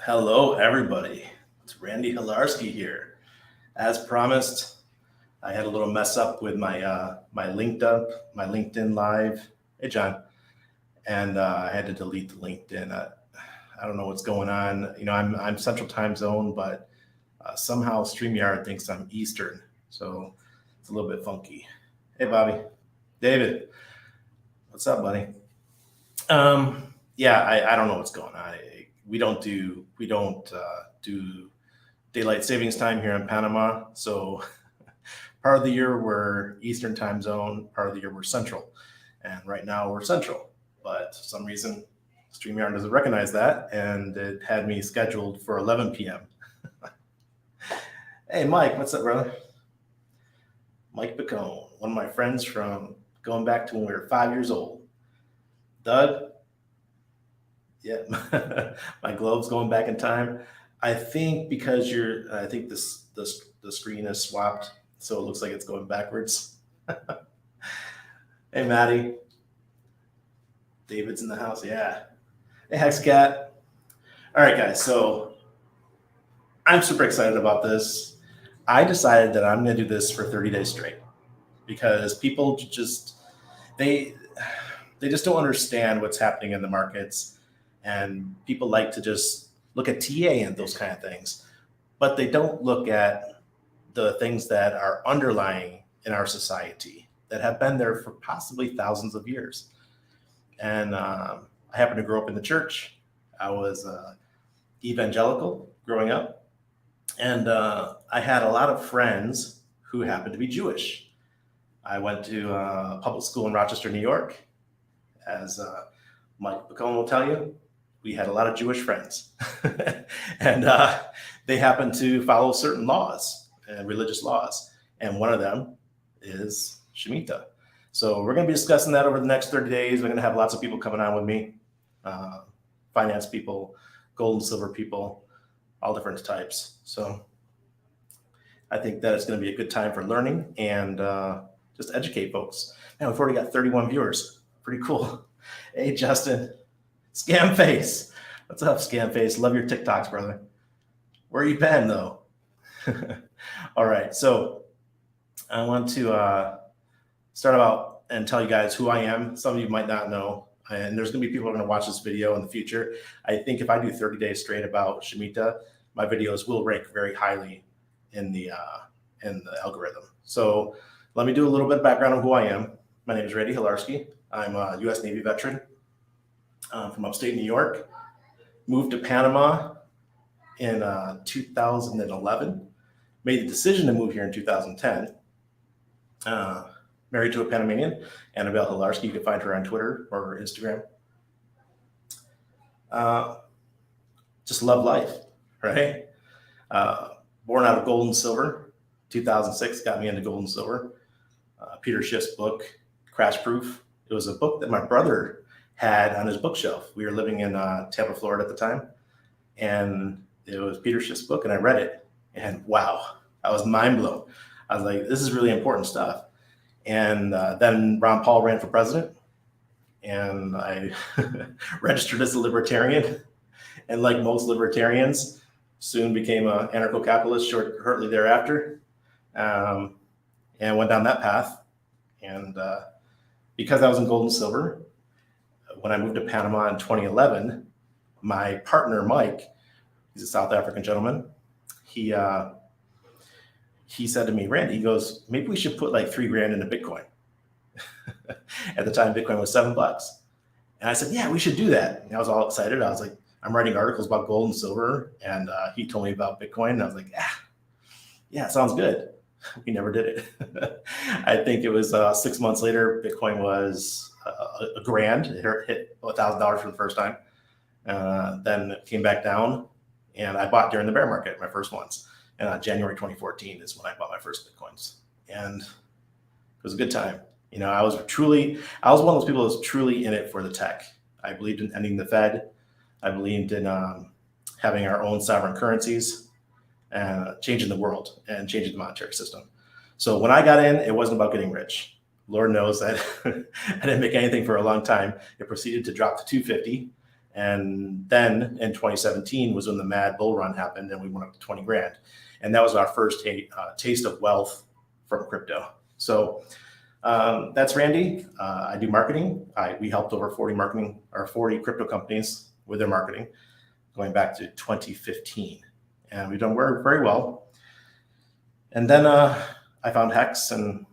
Hello, everybody. It's Randy Hilarski here. As promised, I had a little mess up with my LinkedIn live. Hey, John, and I had to delete the LinkedIn. I don't know what's going on. I'm Central Time Zone, but somehow StreamYard thinks I'm Eastern, so it's a little bit funky. Hey, Bobby, David, what's up, buddy? Yeah, I don't know what's going on. We don't do daylight savings time here in Panama. So part of the year we're Eastern time zone, part of the year we're Central, and right now we're Central. But for some reason, StreamYard doesn't recognize that, and it had me scheduled for 11 p.m. Hey, Mike, what's up, brother? Mike Bacone, one of my friends from going back to when we were 5 years old. Doug, yeah, my globe's going back in time. I think because I think the screen is swapped, so it looks like it's going backwards. Hey, Maddie, David's in the house. Yeah. Hey, Hexcat. All right, guys. So I'm super excited about this. I decided that I'm going to do this for 30 days straight because people they just don't understand what's happening in the markets, and people like to just look at TA and those kind of things, but they don't look at the things that are underlying in our society that have been there for possibly thousands of years. And I happened to grow up in the church. I was evangelical growing up, and I had a lot of friends who happened to be Jewish. I went to public school in Rochester, New York. As Mike Bacone will tell you, we had a lot of Jewish friends, and they happened to follow certain laws and religious laws, and one of them is shemitah. So we're going to be discussing that over the next 30 days. We're going to have lots of people coming on with me, finance people, gold and silver people, all different types. So I think that it's going to be a good time for learning and just educate folks. Man, we've already got 31 viewers. Pretty cool. Hey, Justin. Scam Face. What's up, Scam Face? Love your TikToks, brother. Where you been, though? All right. So I want to start out and tell you guys who I am. Some of you might not know. And there's going to be people who are going to watch this video in the future. I think if I do 30 days straight about shemitah, my videos will rank very highly in the algorithm. So let me do a little bit of background on who I am. My name is Randy Hilarski. I'm a U.S. Navy veteran from upstate New York. Moved to Panama in 2011. Made the decision to move here in 2010. Married to a Panamanian, Annabelle Hilarski. You can find her on Twitter or Instagram. Just love life, right? Born out of gold and silver. 2006 got me into gold and silver. Peter Schiff's book, Crash Proof. It was a book that my brother had on his bookshelf. We were living in Tampa, Florida at the time, and it was Peter Schiff's book, and I read it, and wow, I was mind blown. I was like, this is really important stuff. And then Ron Paul ran for president, and I registered as a libertarian, and like most libertarians, soon became an anarcho-capitalist shortly thereafter, and went down that path. And because I was in gold and silver, when I moved to Panama in 2011, my partner, Mike, he's a South African gentleman, he said to me, Randy, he goes, maybe we should put like $3,000 into Bitcoin. At the time, Bitcoin was $7. And I said, yeah, we should do that. And I was all excited. I was like, I'm writing articles about gold and silver. And he told me about Bitcoin. And I was like, yeah, sounds good. We never did it. I think it was 6 months later, Bitcoin was $1,000. It hit $1,000 for the first time. Then it came back down, and I bought during the bear market, my first ones. And January 2014 is when I bought my first Bitcoins. And it was a good time. I was one of those people that was truly in it for the tech. I believed in ending the Fed. I believed in having our own sovereign currencies, changing the world and changing the monetary system. So when I got in, it wasn't about getting rich. Lord knows that I didn't make anything for a long time. It proceeded to drop to 250. And then in 2017 was when the mad bull run happened and we went up to 20 grand. And that was our first taste of wealth from crypto. So that's Randy. I do marketing. We helped over 40 crypto companies with their marketing going back to 2015. And we've done very well. And then I found Hex, and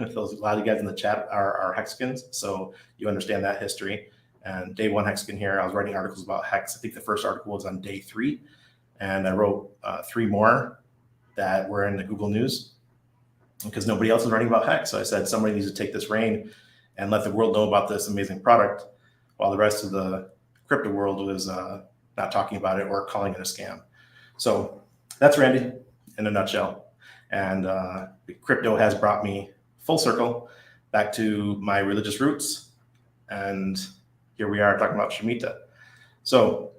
a lot of you guys in the chat are Hexicans, so you understand that history. And day one Hexican here, I was writing articles about Hex. I think the first article was on day 3, and I wrote 3 more that were in the Google News because nobody else was writing about Hex. So I said, somebody needs to take this reign and let the world know about this amazing product, while the rest of the crypto world was not talking about it or calling it a scam. So that's Randy in a nutshell. And crypto has brought me full circle back to my religious roots. And here we are talking about shemitah. So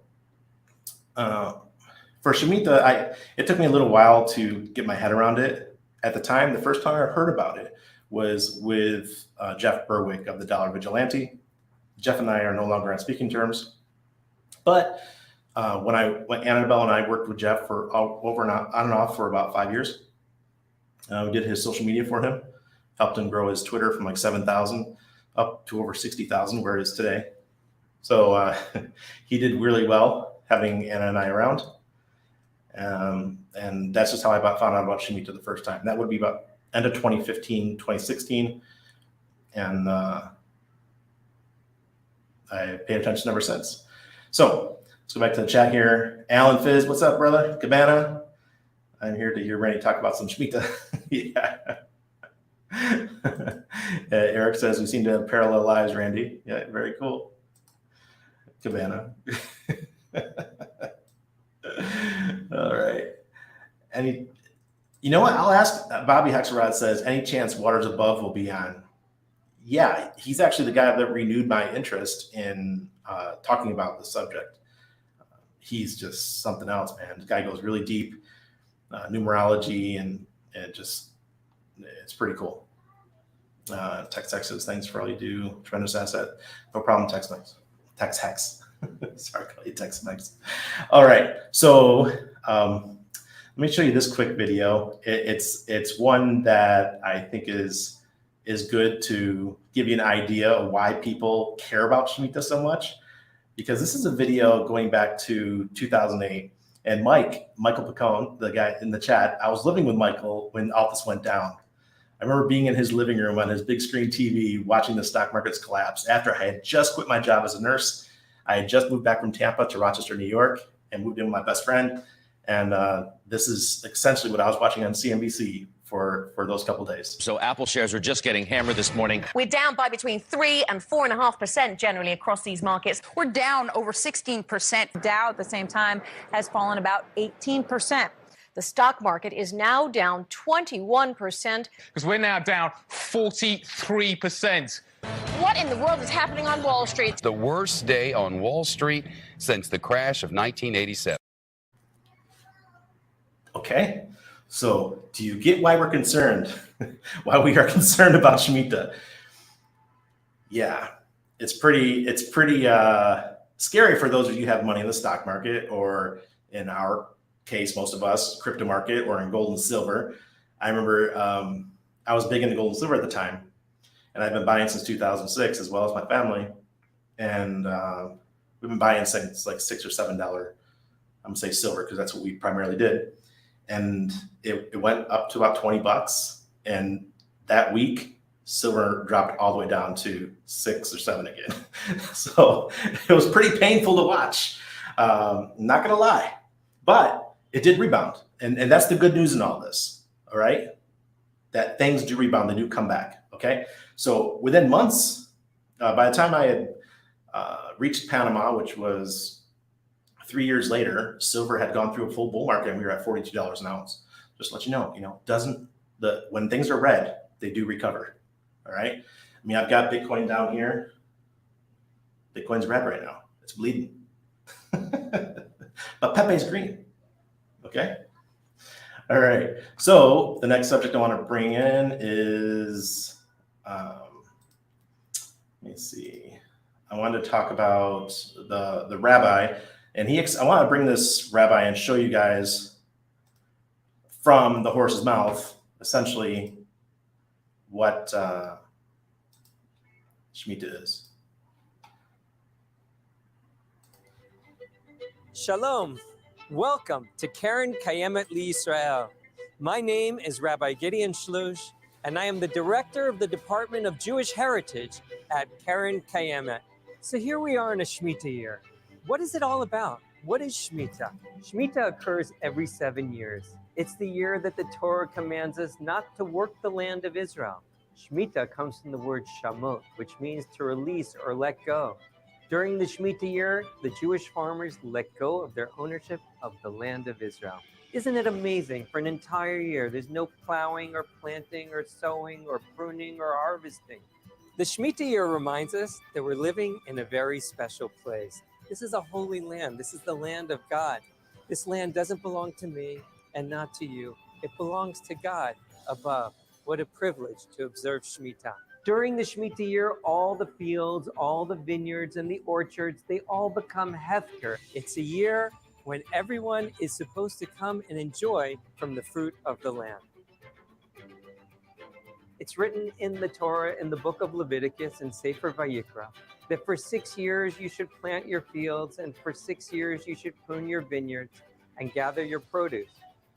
for shemitah, it took me a little while to get my head around it. At the time, the first time I heard about it was with Jeff Berwick of the Dollar Vigilante. Jeff and I are no longer on speaking terms. But when Annabelle and I worked with Jeff for on and off for about 5 years, we did his social media for him, helped him grow his Twitter from like 7,000 up to over 60,000, where it is today. So he did really well having Anna and I around. And that's just how I found out about shemitah the first time. That would be about end of 2015, 2016. And I paid attention ever since. So let's go back to the chat here. Alan Fizz, what's up, brother? Cabana, I'm here to hear Randy talk about some shemitah. Yeah. Eric says we seem to have parallel lives, Randy. Yeah, very cool. Cabana. All right. You know what? I'll ask. Bobby Hexerod says, any chance Waters Above will be on? Yeah, he's actually the guy that renewed my interest in talking about the subject. He's just something else, man. This guy goes really deep, numerology, and it's pretty cool. Text says, thanks for all you do. Tremendous asset. No problem. Text Hex. Sorry, call you Text Hex. All right. So let me show you this quick video. It's one that I think is good to give you an idea of why people care about shemitah so much, because this is a video going back to 2008. And Michael Picone, the guy in the chat, I was living with Michael when all this went down. I remember being in his living room on his big screen TV, watching the stock markets collapse after I had just quit my job as a nurse. I had just moved back from Tampa to Rochester, New York, and moved in with my best friend. And this is essentially what I was watching on CNBC for those couple of days. So Apple shares are just getting hammered this morning. We're down by between 3 and 4.5% generally across these markets. We're down over 16%. Dow at the same time has fallen about 18%. The stock market is now down 21%. Because we're now down 43%. What in the world is happening on Wall Street? The worst day on Wall Street since the crash of 1987. Okay, so do you get why we're concerned? Why we are concerned about shemitah? Yeah, it's pretty scary for those of you who have money in the stock market, or in our case, most of us, crypto market, or in gold and silver. I remember I was big into gold and silver at the time, and I've been buying since 2006, as well as my family. And we've been buying since like $6 or $7. I'm gonna say silver because that's what we primarily did. And it went up to about $20. And that week, silver dropped all the way down to 6 or 7 again. So it was pretty painful to watch. Not gonna lie, but it did rebound. And that's the good news in all this, all right? That things do rebound, they do come back, okay? So within months, by the time I had reached Panama, which was 3 years later, silver had gone through a full bull market and we were at $42 an ounce. Just to let you know, when things are red, they do recover, all right? I mean, I've got Bitcoin down here. Bitcoin's red right now. It's bleeding. But Pepe's green, okay? All right, so the next subject I want to bring in is, let me see. I wanted to talk about the Rabbi, and I want to bring this Rabbi and show you guys from the horse's mouth, essentially, what Shemitah is. Shalom. Welcome to Karen Kayemet L'Yisrael. My name is Rabbi Gideon Shlush, and I am the director of the Department of Jewish Heritage at Karen Kayemet. So here we are in a Shmita year. What is it all about? What is Shmita? Shmita occurs every 7 years. It's the year that the Torah commands us not to work the land of Israel. Shmita comes from the word shamot, which means to release or let go. During the Shmita year, the Jewish farmers let go of their ownership of the land of Israel. Isn't it amazing? For an entire year, there's no plowing or planting or sowing or pruning or harvesting. The Shmita year reminds us that we're living in a very special place. This is a holy land. This is the land of God. This land doesn't belong to me and not to you. It belongs to God above. What a privilege to observe Shmita. During the Shmita year, all the fields, all the vineyards and the orchards, they all become hefker. It's a year when everyone is supposed to come and enjoy from the fruit of the land. It's written in the Torah, in the book of Leviticus and Sefer Vayikra, that for 6 years you should plant your fields, and for 6 years you should prune your vineyards and gather your produce.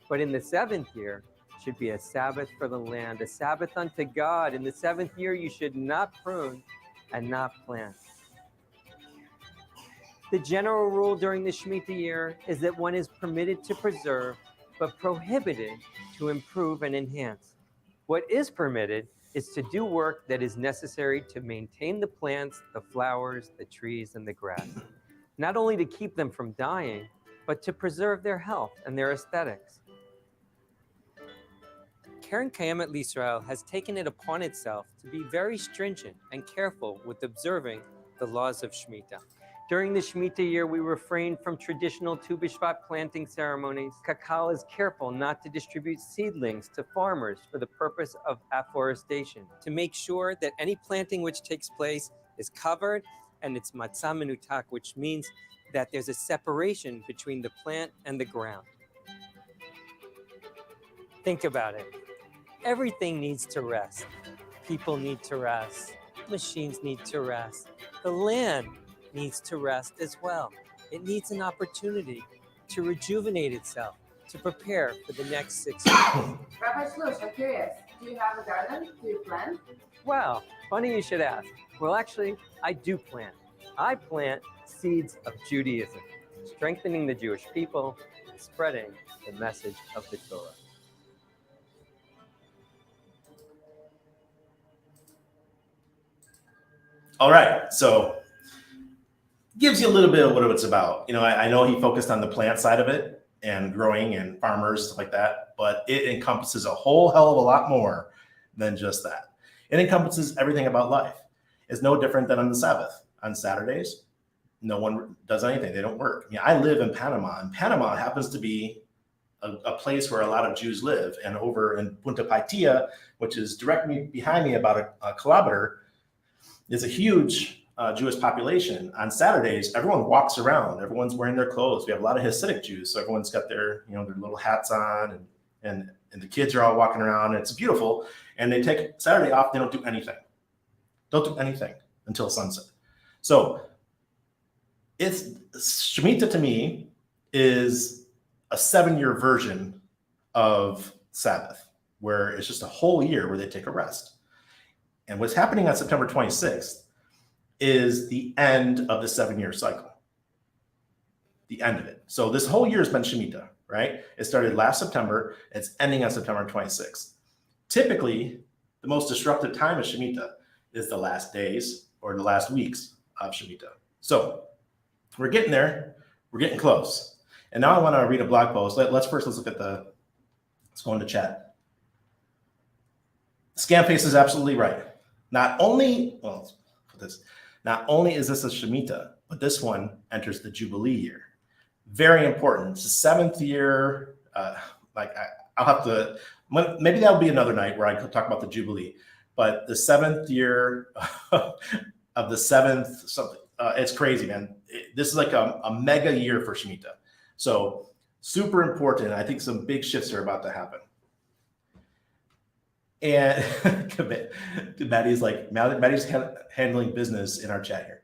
But in the 7th year, should be a Sabbath for the land, a Sabbath unto God. In the 7th year, you should not prune and not plant. The general rule during the Shemitah year is that one is permitted to preserve, but prohibited to improve and enhance. What is permitted is to do work that is necessary to maintain the plants, the flowers, the trees, and the grass. Not only to keep them from dying, but to preserve their health and their aesthetics. Karen Kayemet L'Yisrael has taken it upon itself to be very stringent and careful with observing the laws of Shmita. During the Shmita year, we refrain from traditional Tu B'Shvat planting ceremonies. Kakal is careful not to distribute seedlings to farmers for the purpose of afforestation, to make sure that any planting which takes place is covered and it's matzah menutak, which means that there's a separation between the plant and the ground. Think about it. Everything needs to rest. People need to rest. Machines need to rest. The land needs to rest as well. It needs an opportunity to rejuvenate itself, to prepare for the next 6 years. Rabbi Shlush, I'm curious. Do you have a garden? Do you plant? Wow, funny you should ask. Well, actually, I do plant. I plant seeds of Judaism, strengthening the Jewish people and spreading the message of the Torah. All right, so gives you a little bit of what it's about. You know, I know he focused on the plant side of it and growing and farmers, stuff like that, but it encompasses a whole hell of a lot more than just that. It encompasses everything about life. It's no different than on the Sabbath. On Saturdays, no one does anything. They don't work. I mean, I live in Panama, and Panama happens to be a place where a lot of Jews live. And over in Punta Paitilla, which is directly behind me about a kilometer, is a huge Jewish population. On Saturdays, everyone walks around. Everyone's wearing their clothes. We have a lot of Hasidic Jews, so everyone's got their, their little hats on, and the kids are all walking around. And it's beautiful. And they take Saturday off. They don't do anything. Don't do anything until sunset. So it's Shemitah to me is a 7-year version of Sabbath, where it's just a whole year where they take a rest. And what's happening on September 26th is the end of the 7-year cycle. The end of it. So this whole year has been Shemitah, right? It started last September. It's ending on September 26th. Typically, the most disruptive time of Shemitah is the last days or the last weeks of Shemitah. So we're getting there. We're getting close. And now I want to read a blog post. Let's look at let's go into chat. Scamface is absolutely right. Not only is this a Shemitah, but this one enters the jubilee year. Very important. It's the 7th year. I'll have to, maybe that'll be another night where I could talk about the jubilee. But the 7th year of the 7th something. It's crazy, man. This is like a mega year for Shmita. So super important. I think some big shifts are about to happen. And Maddie's handling business in our chat here.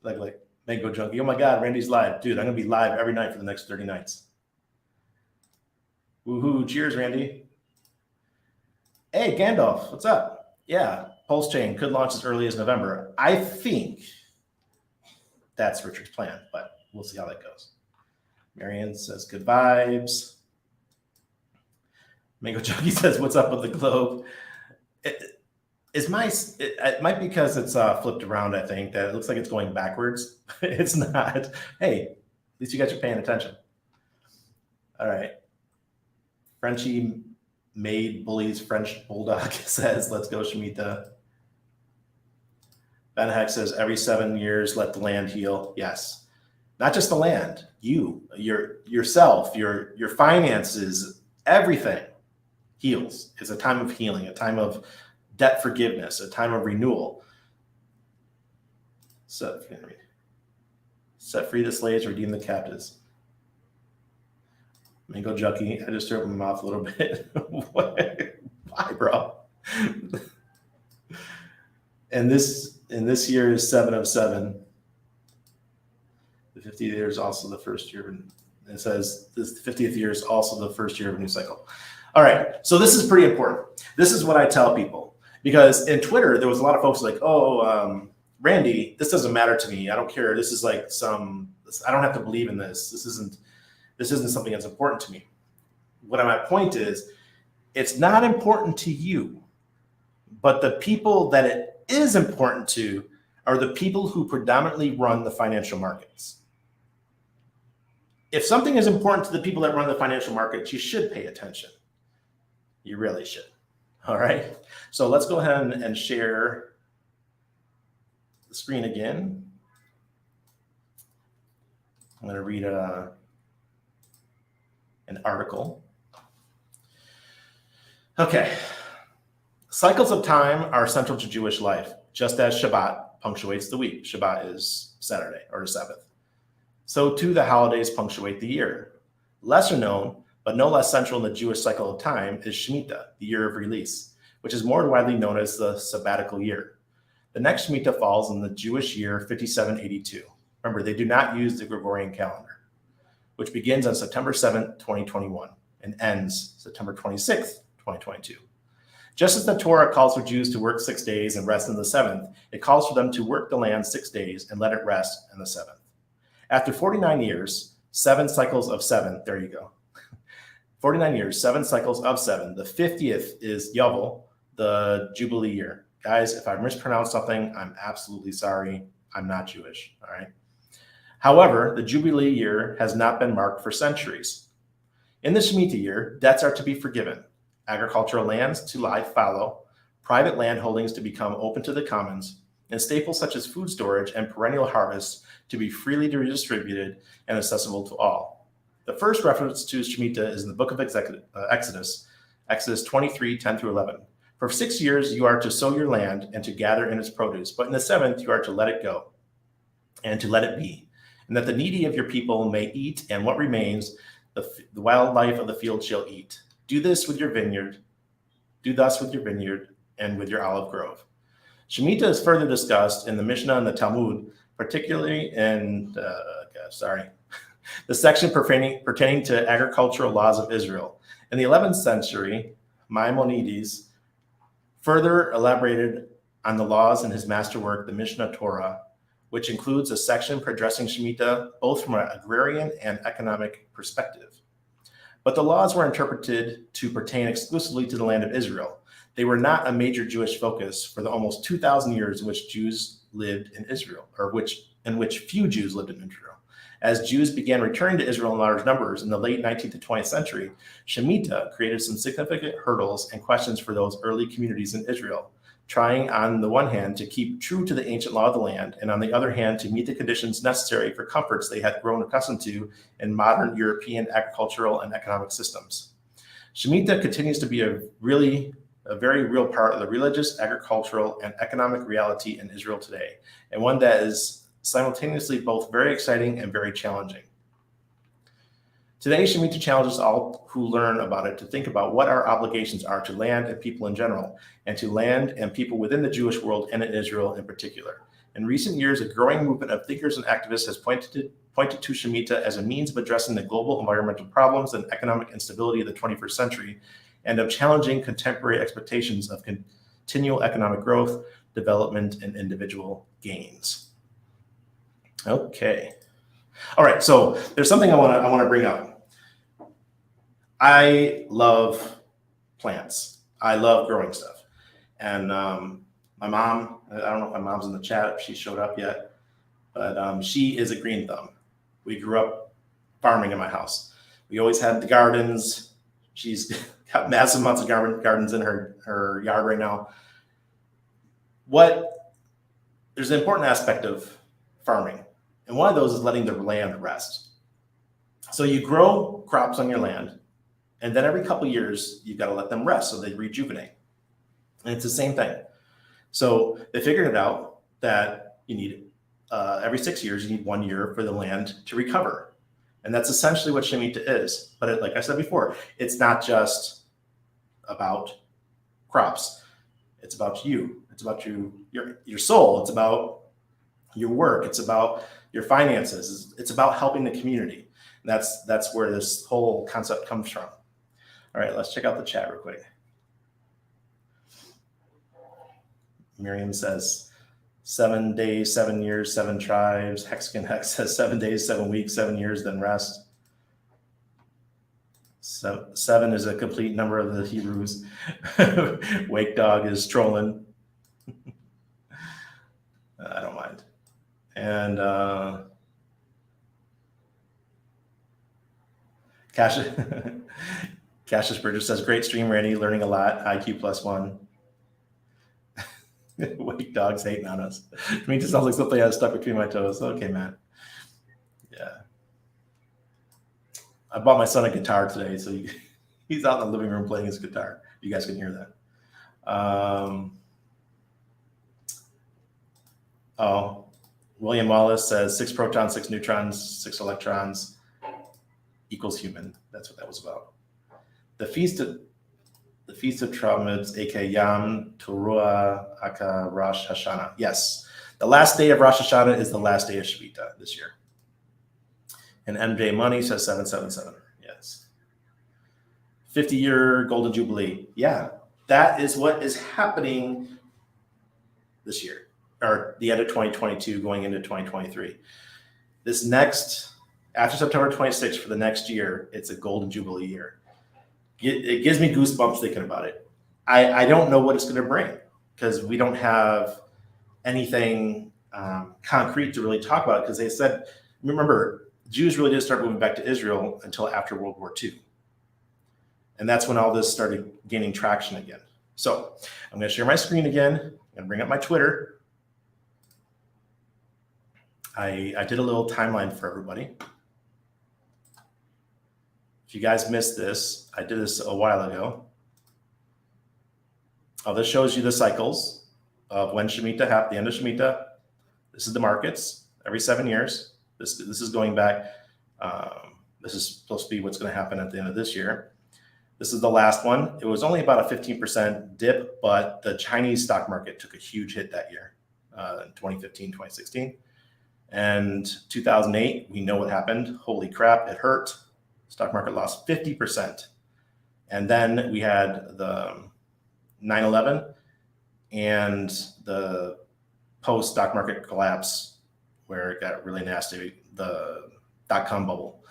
Like Mango Junkie. Oh my God, Randy's live. Dude, I'm going to be live every night for the next 30 nights. Woohoo. Cheers, Randy. Hey, Gandalf, what's up? Yeah, Pulse Chain could launch as early as November. I think that's Richard's plan, but we'll see how that goes. Marianne says good vibes. Mango Junkie says, what's up with the globe? It might be because it's flipped around, I think, that it looks like it's going backwards. It's not. Hey, at least you guys are paying attention. All right. Frenchie Maid Bullies French Bulldog says, let's go, Shmita. Ben Heck says, every 7 years, let the land heal. Yes. Not just the land, yourself, your finances, everything heals. It's a time of healing, a time of debt forgiveness, a time of renewal. Set free the slaves, redeem the captives. Mango Junkie, I just threw up my mouth a little bit. Why, bro? And this year is 7 of 7. The 50th year is also the first year. It says this 50th year is also the first year of a new cycle. All right, so this is pretty important. This is what I tell people, because in Twitter there was a lot of folks like, oh, Randy, this doesn't matter to me. I don't care. This is like I don't have to believe in this. This isn't something that's important to me. What my point is, it's not important to you, but the people that it is important to are the people who predominantly run the financial markets. If something is important to the people that run the financial markets, you should pay attention. You really should. All right. So let's go ahead and share the screen again. I'm going to read an article. Okay. Cycles of time are central to Jewish life, just as Shabbat punctuates the week. Shabbat is Saturday or the Sabbath. So too the holidays punctuate the year. Lesser known, but no less central in the Jewish cycle of time, is Shemitah, the year of release, which is more widely known as the sabbatical year. The next Shemitah falls in the Jewish year 5782. Remember, they do not use the Gregorian calendar, which begins on September 7th, 2021, and ends September 26th, 2022. Just as the Torah calls for Jews to work 6 days and rest on the seventh, it calls for them to work the land 6 days and let it rest on the seventh. After 49 years, 7 cycles of 7, there you go. 49 years, 7 cycles of 7. The 50th is Yovel, the Jubilee year. Guys, if I mispronounced something, I'm absolutely sorry. I'm not Jewish, all right? However, the Jubilee year has not been marked for centuries. In the Shemitah year, debts are to be forgiven, agricultural lands to lie fallow, private land holdings to become open to the commons, and staples such as food storage and perennial harvests to be freely redistributed and accessible to all. The first reference to Shemitah is in the book of Exodus, Exodus 23, 10 through 11. For 6 years you are to sow your land and to gather in its produce, but in the seventh you are to let it go and to let it be, and that the needy of your people may eat, and what remains, the wildlife of the field shall eat. Do thus with your vineyard and with your olive grove. Shemitah is further discussed in the Mishnah and the Talmud, particularly in the section pertaining to agricultural laws of Israel. In the 11th century, Maimonides further elaborated on the laws in his masterwork, the Mishnah Torah, which includes a section addressing Shemitah both from an agrarian and economic perspective. But the laws were interpreted to pertain exclusively to the land of Israel. They were not a major Jewish focus for the almost 2,000 years in which Jews lived in Israel, or in which few Jews lived in Israel. As Jews began returning to Israel in large numbers in the late 19th to 20th century, Shemitah created some significant hurdles and questions for those early communities in Israel, trying on the one hand to keep true to the ancient law of the land, and on the other hand to meet the conditions necessary for comforts they had grown accustomed to in modern European agricultural and economic systems. Shemitah continues to be a very real part of the religious, agricultural, and economic reality in Israel today, and one that is simultaneously both very exciting and very challenging. Today, Shemitah challenges all who learn about it to think about what our obligations are to land and people in general, and to land and people within the Jewish world and in Israel in particular. In recent years, a growing movement of thinkers and activists has pointed to Shemitah as a means of addressing the global environmental problems and economic instability of the 21st century, and of challenging contemporary expectations of continual economic growth, development, and individual gains. Okay. All right, so there's something I want to bring up. I love plants. I love growing stuff. And my mom, I don't know if my mom's in the chat, if she showed up yet, but she is a green thumb. We grew up farming in my house. We always had the gardens. She's got massive amounts of gardens in her yard right now. There's an important aspect of farming. And one of those is letting the land rest. So you grow crops on your land, and then every couple of years, you've got to let them rest so they rejuvenate. And it's the same thing. So they figured it out that you need, every 6 years, you need 1 year for the land to recover. And that's essentially what Shemitah is. But like I said before, it's not just about crops. It's about you. It's about your soul. It's about your work. It's about your finances. It's about helping the community. And that's where this whole concept comes from. All right, let's check out the chat real quick. Miriam says 7 days, 7 years, 7 tribes. Hexagon Hex says 7 days, 7 weeks, 7 years, then rest. 7 is a complete number of the Hebrews. Wake Dog is trolling. I don't mind. And Cassius Bridges says, great stream, Randy, learning a lot, IQ +1. Wake Dog's hating on us. To me, it just sounds like something I had stuck between my toes. Okay, Matt. Yeah. I bought my son a guitar today, so he's out in the living room playing his guitar. You guys can hear that. William Wallace says 6 protons, 6 neutrons, 6 electrons equals human. That's what that was about. The Feast of Trumpets, aka Yom Teruah Aka Rosh Hashanah. Yes, the last day of Rosh Hashanah is the last day of Shmita this year. And MJ Money says 777. Yes. 50-year Golden Jubilee. Yeah, that is what is happening this year, or the end of 2022 going into 2023. This next, after September 26th for the next year, it's a Golden Jubilee year. It gives me goosebumps thinking about it. I don't know what it's going to bring because we don't have anything concrete to really talk about, because they said, remember, Jews really didn't start moving back to Israel until after World War II. And that's when all this started gaining traction again. So I'm going to share my screen again. I'm going to bring up my Twitter. I did a little timeline for everybody. If you guys missed this, I did this a while ago. This shows you the cycles of when Shemitah happened, the end of Shemitah. This is the markets every 7 years. This is going back. This is supposed to be what's going to happen at the end of this year. This is the last one. It was only about a 15% dip, but the Chinese stock market took a huge hit that year, in 2015, 2016. And 2008, we know what happened. Holy crap, it hurt. Stock market lost 50%. And then we had the 9/11 and the post stock market collapse where it got really nasty, the dot-com bubble.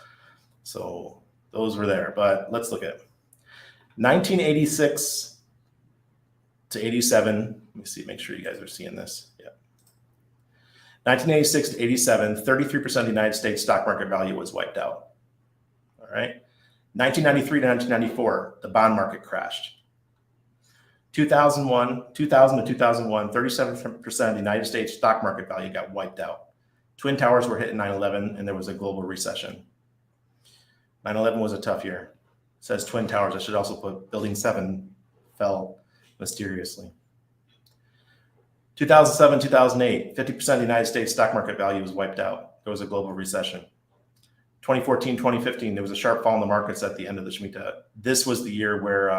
So those were there. But let's look at 1986 to 87. Let me see, make sure you guys are seeing this. Yeah. 1986 to 87, 33% of the United States stock market value was wiped out. All right. 1993 to 1994, the bond market crashed. 2000 to 2001, 37% of the United States stock market value got wiped out. Twin Towers were hit in 9/11, and there was a global recession. 9/11 was a tough year. It says Twin Towers. I should also put Building 7 fell mysteriously. 2007, 2008, 50% of the United States stock market value was wiped out. There was a global recession. 2014, 2015, there was a sharp fall in the markets at the end of the shemitah. This was the year where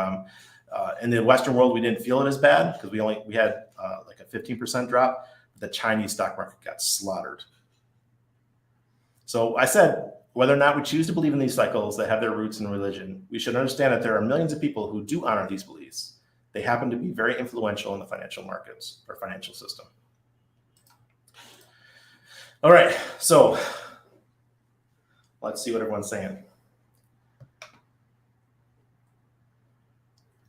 in the Western world, we didn't feel it as bad because we had like a 15% drop. The Chinese stock market got slaughtered. So I said, whether or not we choose to believe in these cycles that have their roots in religion, we should understand that there are millions of people who do honor these beliefs. They happen to be very influential in the financial markets or financial system. All right, so let's see what everyone's saying.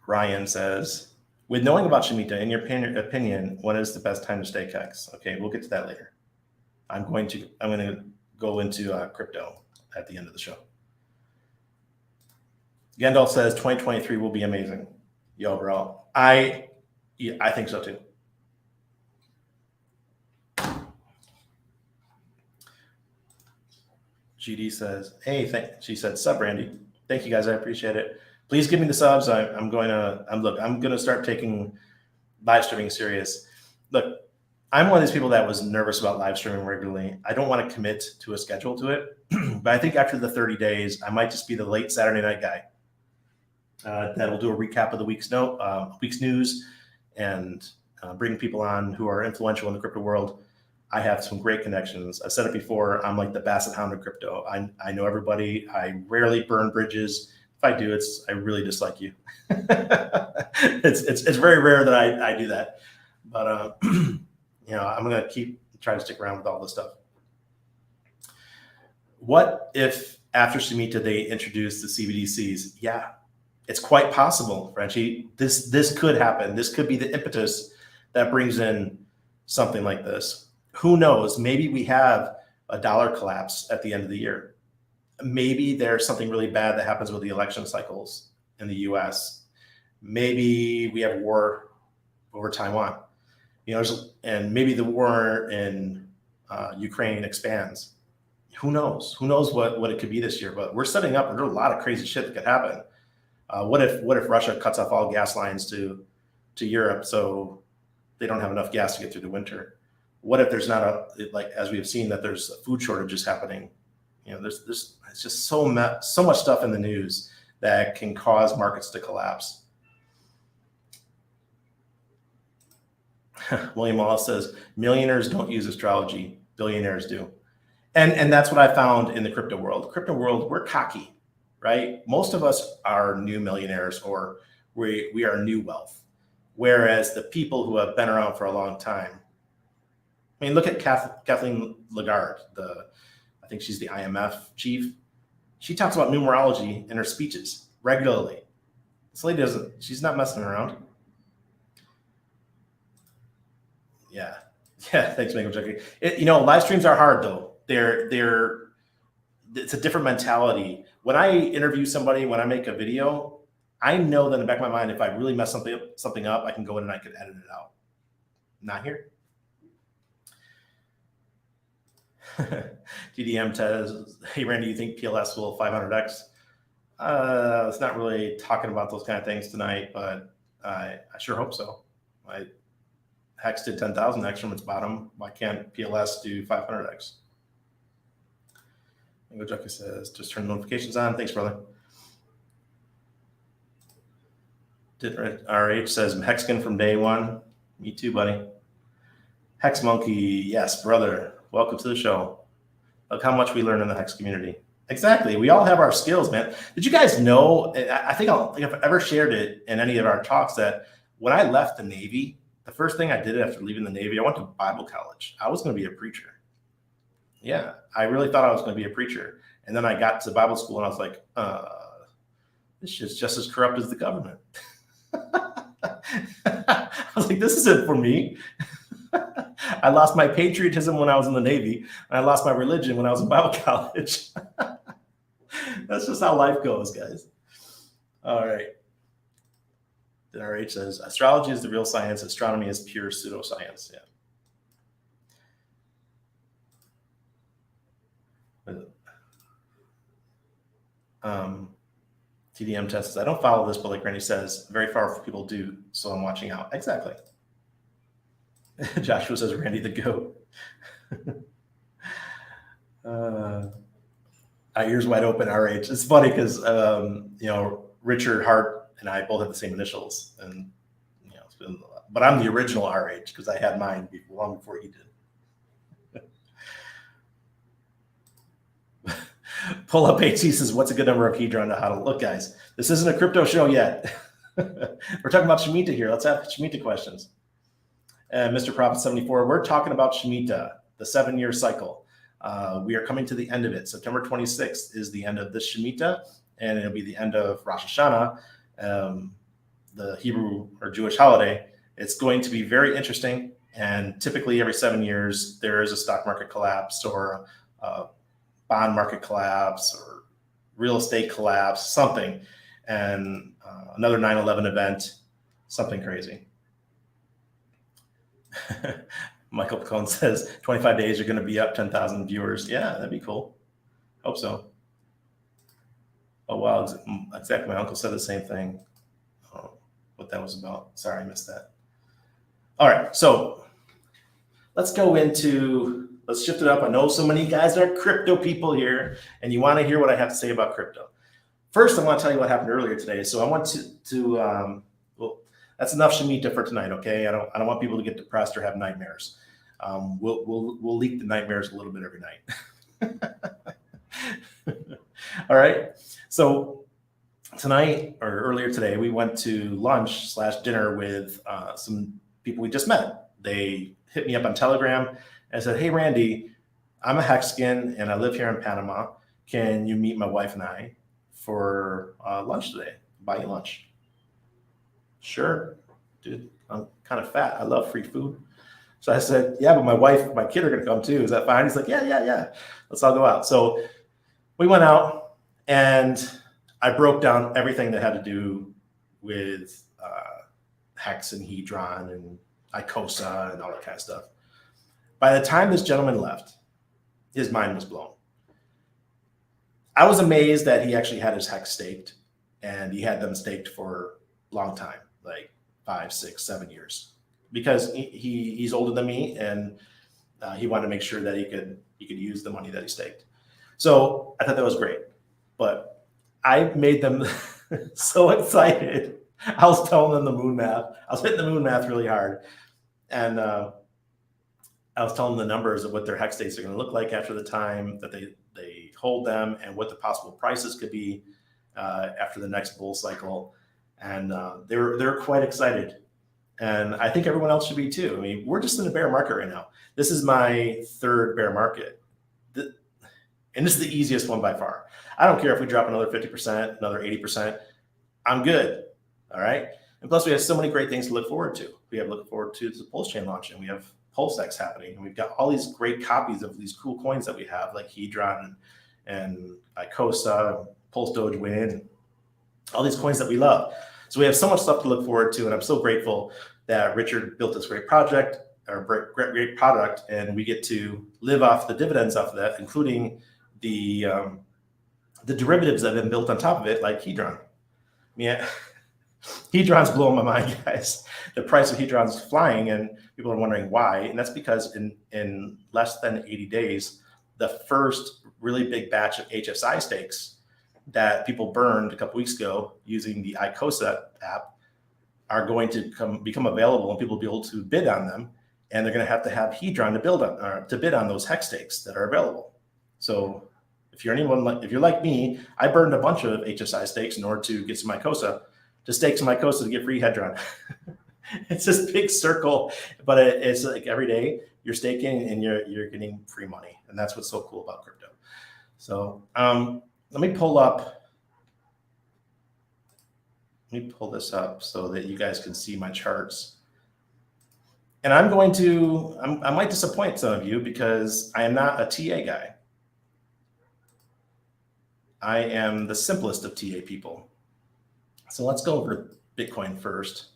Ryan says, with knowing about shemitah, in your opinion, when is the best time to stake hex? Okay, we'll get to that later. I'm going to go into crypto at the end of the show. Gendal says 2023 will be amazing. Yo, bro, I think so too. GD says, hey, she said, sub Randy. Thank you guys, I appreciate it. Please give me the subs. I'm going to start taking live streaming serious. Look, I'm one of these people that was nervous about live streaming regularly. I don't want to commit to a schedule to it, but I think after the 30 days, I might just be the late Saturday night guy that'll do a recap of the week's news and bring people on who are influential in the crypto world. I have some great connections. I've said it before. I'm like the Basset Hound of crypto. I know everybody. I rarely burn bridges. If I do, I really dislike you. It's very rare that I do that, but I'm gonna try to stick around with all this stuff. What if after shemitah they introduce the CBDCs? Yeah, it's quite possible, Frenchie. This could happen. This could be the impetus that brings in something like this. Who knows? Maybe we have a dollar collapse at the end of the year. Maybe there's something really bad that happens with the election cycles in the US. Maybe we have war over Taiwan, and maybe the war in Ukraine expands. Who knows? Who knows what it could be this year? But we're setting up. There's a lot of crazy shit that could happen. What if Russia cuts off all gas lines to Europe so they don't have enough gas to get through the winter? What if there's not as we have seen that there's food shortages happening? There's it's just so much stuff in the news that can cause markets to collapse. William Wallace says, millionaires don't use astrology, billionaires do. And that's what I found in the crypto world. Crypto world, we're cocky, right? Most of us are new millionaires, or we are new wealth. Whereas the people who have been around for a long time, I mean, look at Kathleen Lagarde, I think she's the IMF chief. She talks about numerology in her speeches regularly. This lady she's not messing around. Yeah, thanks, Michael Jackie. Live streams are hard though. It's a different mentality. When I interview somebody, when I make a video, I know that in the back of my mind, if I really mess something up, I can go in and I could edit it out. Not here. GDM says, hey, Randy, you think PLS will 500X? It's not really talking about those kind of things tonight, but I sure hope so. Hex did 10,000X from its bottom. Why can't PLS do 500X? Mingo Jucky says, just turn notifications on. Thanks, brother. RH says, Hexkin from day one. Me too, buddy. Hex Monkey, yes, brother. Welcome to the show. Look how much we learn in the Hex community. Exactly. We all have our skills, man. Did you guys know, I think if I've ever shared it in any of our talks, that when I left the Navy, the first thing I did after leaving the Navy, I went to Bible college. I was going to be a preacher. Yeah, I really thought I was going to be a preacher. And then I got to Bible school and I was like, this shit's just as corrupt as the government. I was like, this isn't for me. I lost my patriotism when I was in the Navy, and I lost my religion when I was in Bible college. That's just how life goes, guys. All right. RH says, astrology is the real science. Astronomy is pure pseudoscience. Yeah. TDM tests. I don't follow this, but like Randy says, very powerful people do. So I'm watching out. Exactly. Joshua says Randy the goat. Ears wide open, RH. It's funny because Richard Hart and I both have the same initials, and but I'm the original RH because I had mine long before he did. Pull up HC says, "What's a good number of Hedron to hodl?" Look, guys, this isn't a crypto show yet. We're talking about shemitah here. Let's have shemitah questions. Mr. Prophet 74, we're talking about shemitah, the 7-year cycle. We are coming to the end of it. September 26th is the end of this shemitah, and it'll be the end of Rosh Hashanah, the Hebrew or Jewish holiday. It's going to be very interesting. And typically every 7 years, there is a stock market collapse or a bond market collapse or real estate collapse, something, and another 9/11 event, something crazy. Michael Pacone says 25 days you're going to be up 10,000 viewers. Yeah, that'd be cool. Hope so. Oh wow, exactly. My uncle said the same thing. Oh, what that was about. Sorry, I missed that. All right, so let's shift it up. I know so many guys are crypto people here, and you want to hear what I have to say about crypto. First, I want to tell you what happened earlier today. So I want to that's enough shemitah for tonight, okay? I don't want people to get depressed or have nightmares. We'll leak the nightmares a little bit every night. All right. So tonight or earlier today, we went to lunch/dinner with some people we just met. They hit me up on Telegram and said, "Hey, Randy, I'm a Hexagon and I live here in Panama. Can you meet my wife and I for lunch today? Buy you lunch." Sure, dude, I'm kind of fat. I love free food. So I said, "Yeah, but my wife and my kid are going to come too. Is that fine?" He's like, yeah. Let's all go out. So we went out and I broke down everything that had to do with Hex and Hedron and ICOSA and all that kind of stuff. By the time this gentleman left, his mind was blown. I was amazed that he actually had his Hex staked, and he had them staked for a long time, like 5, 6, 7 years, because he's older than me, and he wanted to make sure that he could use the money that he staked. So I thought that was great, but I made them so excited. I was telling them the moon math. I was hitting the moon math really hard, and I was telling them the numbers of what their Hex stakes are going to look like after the time that they hold them, and what the possible prices could be after the next bull cycle. And they're quite excited, and I think everyone else should be too. I mean, we're just in a bear market right now. This is my 3rd bear market, and this is the easiest one by far. I don't care if we drop another 50%, another 80%. I'm good. All right. And plus, we have so many great things to look forward to. We have looking forward to the Pulse Chain launch, and we have PulseX happening, and we've got all these great copies of these cool coins that we have, like Hedron and ICOSA, Pulse Doge Win, all these coins that we love. So we have so much stuff to look forward to, and I'm so grateful that Richard built this great product, and we get to live off the dividends off of that, including the derivatives that have been built on top of it, like Hedron. Yeah, Hedron's blowing my mind, guys. The price of Hedron is flying, and people are wondering why. And that's because in less than 80 days, the first really big batch of HSI stakes that people burned a couple weeks ago using the ICOSA app are going to become available, and people will be able to bid on them. And they're going to have Hedron to bid on those Hex stakes that are available. So if you're like me, I burned a bunch of HSI stakes in order to get some ICOSA, to stake some ICOSA to get free Hedron. It's this big circle, but it's like every day you're staking and you're getting free money, and that's what's so cool about crypto. So let me pull this up so that you guys can see my charts. And I might disappoint some of you because I am not a TA guy. I am the simplest of TA people. So let's go over Bitcoin first.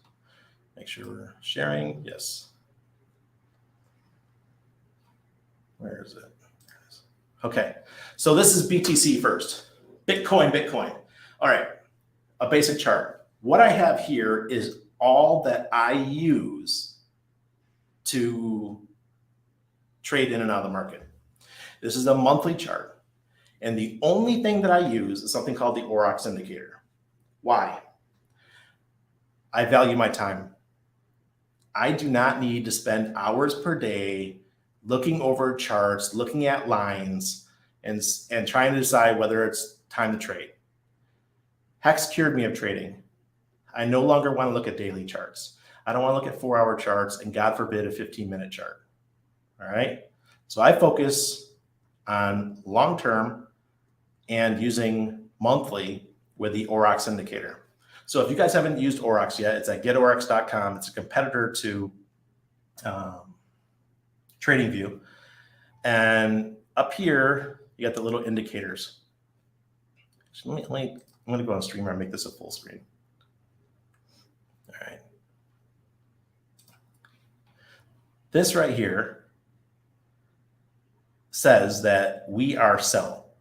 Make sure we're sharing. Yes. Where is it? Okay. So this is BTC first. Bitcoin. All right. A basic chart. What I have here is all that I use to trade in and out of the market. This is a monthly chart. And the only thing that I use is something called the Aurochs indicator. Why? I value my time. I do not need to spend hours per day looking over charts, looking at lines, and trying to decide whether it's time to trade. Hex cured me of trading. I no longer want to look at daily charts. I don't want to look at 4-hour charts and, God forbid, a 15-minute chart. All right. So I focus on long-term and using monthly with the Aurochs indicator. So if you guys haven't used Aurochs yet, it's at getaurochs.com. It's a competitor to TradingView. And up here, you got the little indicators. So I'm going to go on Streamer and make this a full screen. All right. This right here says that we are sell.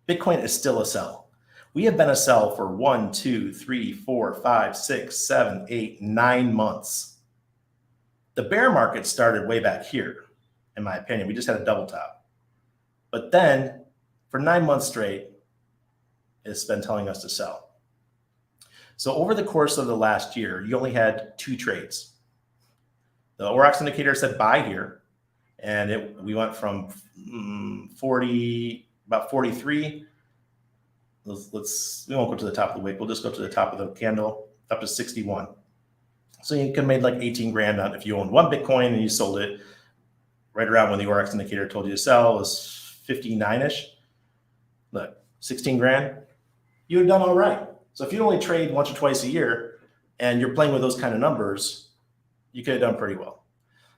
Bitcoin is still a sell. We have been a sell for 1, 2, 3, 4, 5, 6, 7, 8, 9 months. The bear market started way back here, in my opinion. We just had a double top. But then for 9 months straight, it's been telling us to sell. So over the course of the last year, you only had 2 trades. The Aurochs indicator said buy here, and we went from about 43. We won't go to the top of the wick. We'll just go to the top of the candle, up to 61. So you could have made like 18 grand on if you owned 1 Bitcoin and you sold it right around when the Aurochs indicator told you to sell. It was 59-ish. Look, 16 grand. You would have done all right. So if you only trade once or twice a year and you're playing with those kind of numbers, you could have done pretty well.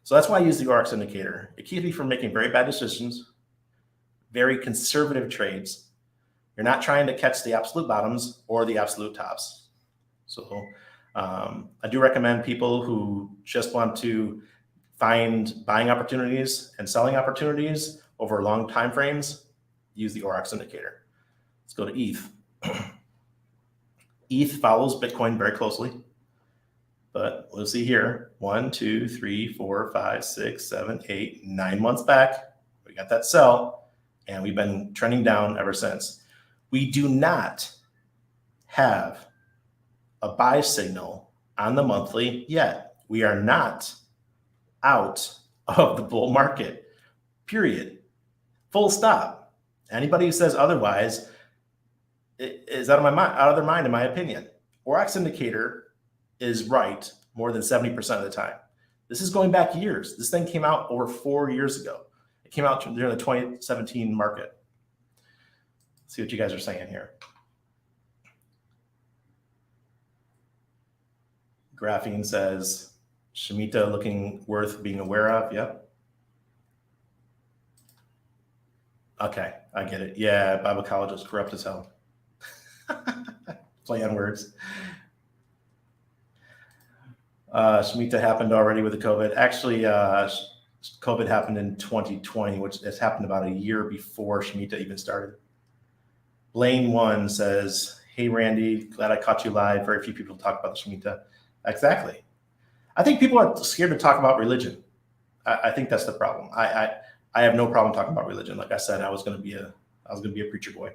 So that's why I use the Aurochs indicator. It keeps me from making very bad decisions, very conservative trades. You're not trying to catch the absolute bottoms or the absolute tops. So I do recommend people who just want to find buying opportunities and selling opportunities over long time frames, use the Aurochs indicator. Let's go to ETH. ETH follows Bitcoin very closely, but we'll see here, 1, 2, 3, 4, 5, 6, 7, 8, 9 months back. We got that sell, and we've been trending down ever since. We do not have a buy signal on the monthly yet. We are not out of the bull market, period. Full stop. Anybody who says otherwise is out of their mind, in my opinion. Aurochs indicator is right more than 70% of the time. This is going back years. This thing came out over 4 years ago. It came out during the 2017 market. Let's see what you guys are saying here. Graphene says, Shmita looking worth being aware of. Yep. Okay, I get it. Yeah, Bible college is corrupt as hell. Play on words. Shmita happened already with the COVID. Actually, COVID happened in 2020, which has happened about a year before Shmita even started. Lane 1 says, hey, Randy, glad I caught you live. Very few people talk about the Shmita. Exactly. I think people are scared to talk about religion. I think that's the problem. I have no problem talking about religion. Like I said, I was going to be a preacher boy.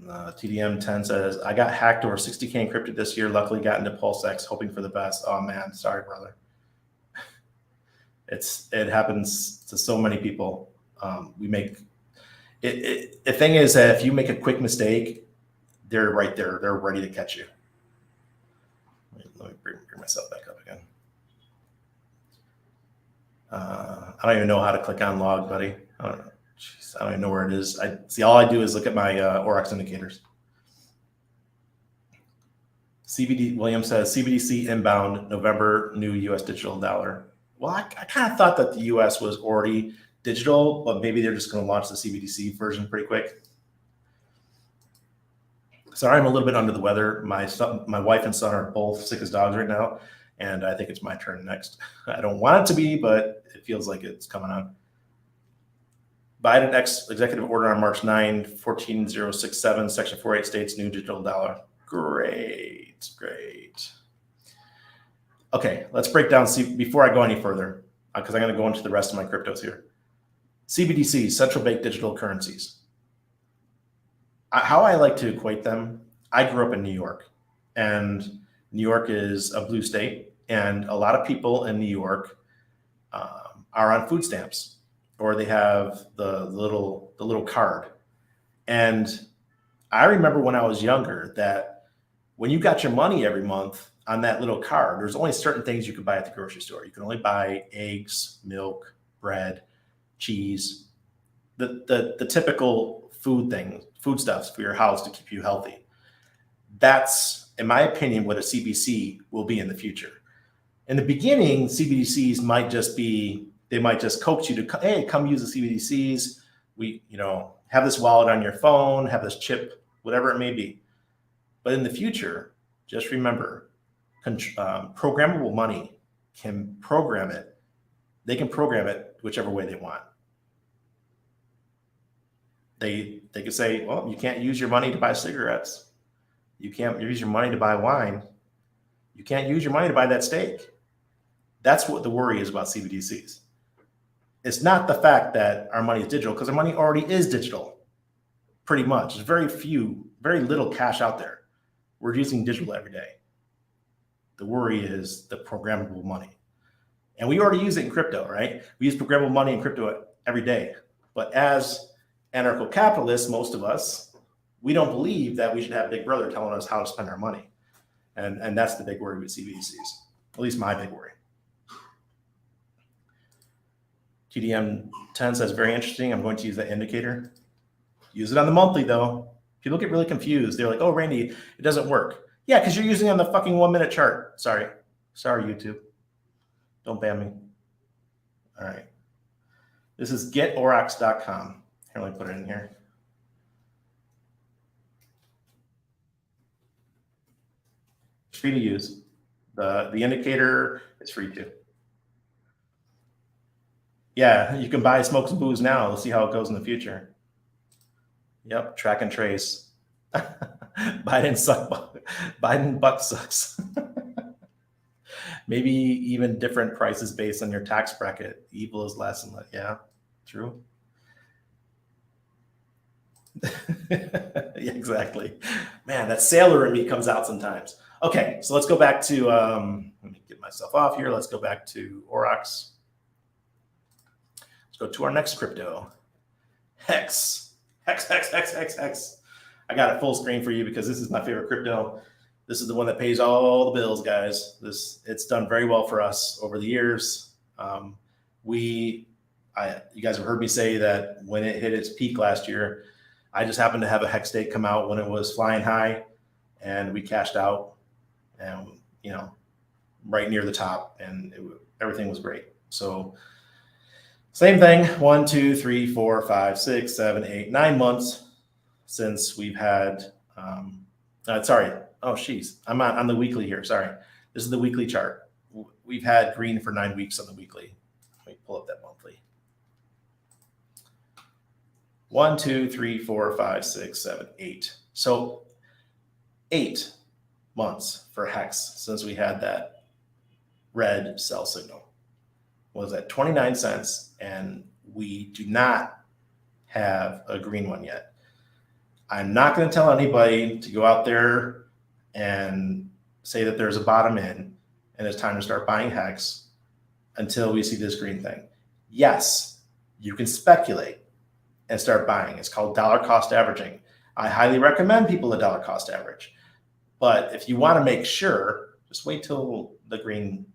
TDM 10 says, I got hacked over 60K encrypted this year. Luckily got into PulseX, hoping for the best. Oh man, sorry, brother. It happens to so many people. The thing is that if you make a quick mistake, they're right there. They're ready to catch you. Let me bring myself back up again. I don't even know how to click on log, buddy. I don't know. Jeez, I don't even know where it is. All I do is look at my Aurochs indicators. William says CBDC inbound November new US digital dollar. Well, I kind of thought that the US was already digital, but maybe they're just going to launch the CBDC version pretty quick. Sorry, I'm a little bit under the weather. My wife and son are both sick as dogs right now, and I think it's my turn next. I don't want it to be, but it feels like it's coming on. Biden executive order on March 9, 14067, Section 48 states new digital dollar. Great. Okay, let's break down before I go any further, because I'm going to go into the rest of my cryptos here. CBDCs, central bank digital currencies. How I like to equate them, I grew up in New York, and New York is a blue state, and a lot of people in New York are on food stamps, or they have the little card. And I remember when I was younger that when you got your money every month on that little card, there's only certain things you could buy at the grocery store. You can only buy eggs, milk, bread, cheese, the typical foodstuffs for your house to keep you healthy. That's, in my opinion, what a CBC will be in the future. In the beginning, CBDCs might just coax you to, hey, come use the CBDCs. Have this wallet on your phone, have this chip, whatever it may be. But in the future, just remember, programmable money can program it. They can program it whichever way they want. They could say, well, you can't use your money to buy cigarettes. You can't use your money to buy wine. You can't use your money to buy that steak. That's what the worry is about CBDCs. It's not the fact that our money is digital, because our money already is digital, pretty much. There's very little cash out there. We're using digital every day. The worry is the programmable money. And we already use it in crypto, right? We use programmable money in crypto every day. But as anarcho-capitalists, most of us, we don't believe that we should have Big Brother telling us how to spend our money. And that's the big worry with CBDCs, at least my big worry. TDM 10 says, very interesting. I'm going to use that indicator. Use it on the monthly, though. People get really confused. They're like, oh, Randy, it doesn't work. Yeah, because you're using it on the fucking 1 minute chart. Sorry, YouTube. Don't ban me. All right. This is getorox.com. Here, let me put it in here. It's free to use. The indicator is free too. Yeah, you can buy smokes and booze now. We'll see how it goes in the future. Yep, track and trace. Biden buck sucks. Maybe even different prices based on your tax bracket. Evil is less and less. Yeah, true. Yeah, exactly. Man, that sailor in me comes out sometimes. Okay, so let's go back to, let me get myself off here. Let's go back to Aurochs. Let's go to our next crypto. Hex. I got it full screen for you because this is my favorite crypto. This is the one that pays all the bills, guys. It's done very well for us over the years. You guys have heard me say that when it hit its peak last year, I just happened to have a hex date come out when it was flying high, and we cashed out, and right near the top, and everything was great. So same thing, 1, 2, 3, 4, 5, 6, 7, 8, 9 months since we've had, I'm on the weekly here. Sorry. This is the weekly chart. We've had green for 9 weeks on the weekly. Let me pull up that monthly. 1, 2, 3, 4, 5, 6, 7, 8. So 8 months for Hex since we had that red sell signal. Was at 29 cents, and we do not have a green one yet. I'm not going to tell anybody to go out there and say that there's a bottom in and it's time to start buying Hex until we see this green thing. Yes, you can speculate and start buying. It's called dollar cost averaging. I highly recommend people a dollar cost average. But if you want to make sure, just wait till the green